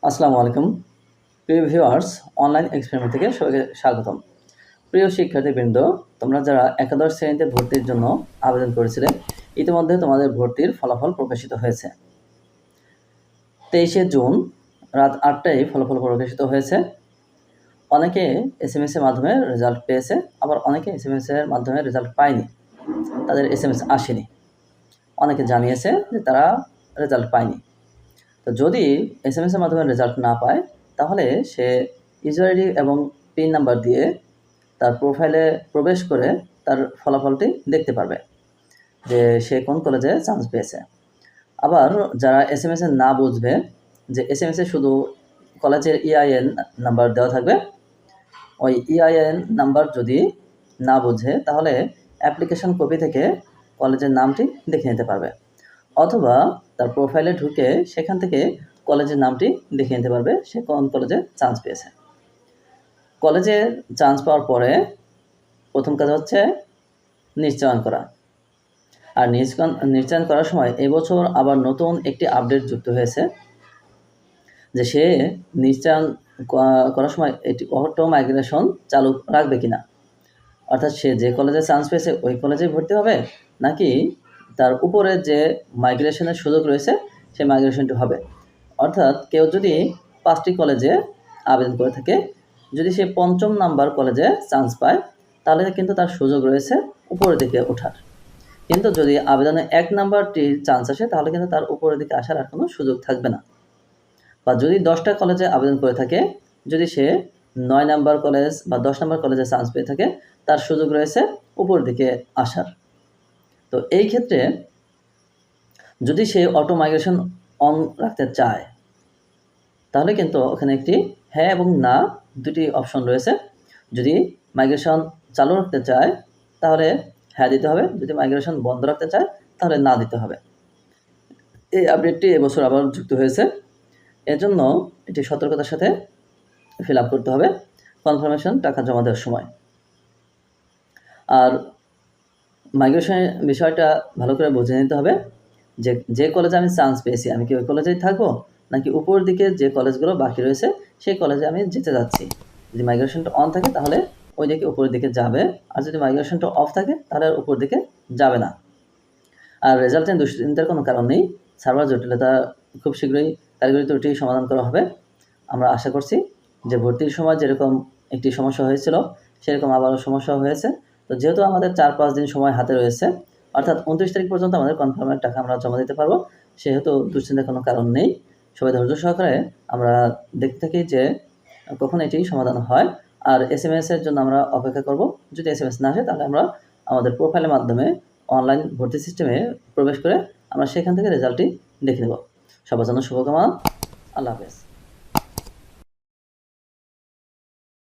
আসসালামু আলাইকুম প্রিয় ভিউয়ার্স, অনলাইন এক্সপেরিমেন্ট থেকে সবাইকে স্বাগতম। প্রিয় শিক্ষার্থীবৃন্দ, তোমরা যারা একাদশ শ্রেণীতে ভর্তির জন্য আবেদন করেছিলে, ইতিমধ্যে তোমাদের ভর্তির ফলাফল প্রকাশিত হয়েছে। 23শে জুন রাত 8টায় ফলাফল প্রকাশিত হয়েছে। অনেকে SMS এর মাধ্যমে রেজাল্ট পেয়েছে, আবার অনেকে SMS এর মাধ্যমে রেজাল্ট পায়নি, তাদের SMS আসেনি। অনেকে জানিয়েছে যে তারা রেজাল্ট পায়নি। তো যদি SMS এর মাধ্যমে রেজাল্ট না পায়, তাহলে সে ইউজার আইডি এবং পিন নাম্বার দিয়ে তার প্রোফাইলে প্রবেশ করে তার ফলাফলটি দেখতে পারবে যে সে কোন কলেজে চান্স পেয়েছে। আবার যারা SMS এ না বুঝবে, যে SMS এ শুধু কলেজের EIN নাম্বার দেওয়া থাকবে, ওই EIN নাম্বার যদি না বুঝে, তাহলে অ্যাপ্লিকেশন কপি থেকে কলেজের নামটি দেখে নিতে পারবে, অথবা তার প্রোফাইলে ঢুকে সেখান থেকে কলেজের নামটি দেখে নিতে পারবে সে কোন কলেজে চান্স পেয়েছে। কলেজে চান্স পাওয়ার পরে প্রথম কাজ হচ্ছে নিশ্চয়ন করা। আর নিশ্চয়ন করার সময় এবছর আবার নতুন একটি আপডেট যুক্ত হয়েছে, যে সে নিশ্চয়ন করার সময় এটি অটো মাইগ্রেশন চালু রাখবে কিনা, অর্থাৎ সে যে কলেজে চান্স পেয়েছে ওই কলেজে ভর্তি হবে, নাকি তার উপরে যে মাইগ্রেশনের সুযোগ রয়েছে সেই মাইগ্রেশনটি হবে। অর্থাৎ কেউ যদি 5টি কলেজে আবেদন করে থাকে, যদি সে 5ম নাম্বার কলেজে চান্স পায়, তাহলে কিন্তু তার সুযোগ রয়েছে উপরের দিকে ওঠার। কিন্তু যদি আবেদনে 1 নাম্বারটি চান্স আসে, তাহলে কিন্তু তার উপরের দিকে আসার আর কোনো সুযোগ থাকবে না। বা যদি 10টা কলেজে আবেদন করে থাকে, যদি সে 9 নাম্বার কলেজ বা 10 নাম্বার কলেজে চান্স পেয়ে থাকে, তার সুযোগ রয়েছে উপরের দিকে আসার। তো এই ক্ষেত্রে যদি সে অটো মাইগ্রেশন অন রাখতে চায়, তাহলে কিন্তু ওখানে একটি হ্যাঁ এবং না দুটি অপশন রয়েছে। যদি মাইগ্রেশন চালু রাখতে চায় তাহলে হ্যাঁ দিতে হবে, যদি মাইগ্রেশন বন্ধ রাখতে চায় তাহলে না দিতে হবে। এই আপডেটটি এবছর আবার যুক্ত হয়েছে, এজন্য এটি সতর্কতার সাথে ফিল আপ করতে হবে কনফার্মেশন টাকা জমা দেওয়ার সময়। আর মাইগ্রেশনের বিষয়টা ভালো করে বুঝে নিতে হবে, যে কলেজে আমি চান্স পেয়েছি, আমি কি ওই কলেজেই থাকবো, নাকি উপরের দিকে যে কলেজগুলো বাকি রয়েছে সেই কলেজে আমি যেতে যাচ্ছি। যদি মাইগ্রেশনটা অন থাকে তাহলে ওই দিকে উপরের দিকে যাবে, আর যদি মাইগ্রেশনটা অফ থাকে তাহলে আর উপরের দিকে যাবে না। আর রেজাল্ট নিয়ে দুশ্চিন্তার কোনো কারণ নেই, সার্ভার জটিলতা খুব শীঘ্রই কারিগরি ত্রুটি সমাধান করা হবে। আমরা আশা করছি যে ভর্তির সময় যেরকম একটি সমস্যা হয়েছিল, সেরকম আবারও সমস্যা হয়েছে। তো যেহেতু আমাদের 4-5 দিন সময় হাতে রয়েছে, অর্থাৎ 29 তারিখ পর্যন্ত আমাদের কনফার্মের টাকা আমরা জমা দিতে পারবো, সেহেতু দুশ্চিন্তার কোনো কারণ নেই। সবাই ধৈর্য সহকারে আমরা দেখতে থাকি যে কখন এটি সমাধান হয়। আর SMS এর জন্য আমরা অপেক্ষা করব। যদি SMS না আসে, তাহলে আমরা আমাদের প্রোফাইলের মাধ্যমে অনলাইন ভর্তি সিস্টেমে প্রবেশ করে আমরা সেখান থেকে রেজাল্টটি দেখে নেব। সবার জন্য শুভকামনা। আল্লাহ হাফেজ।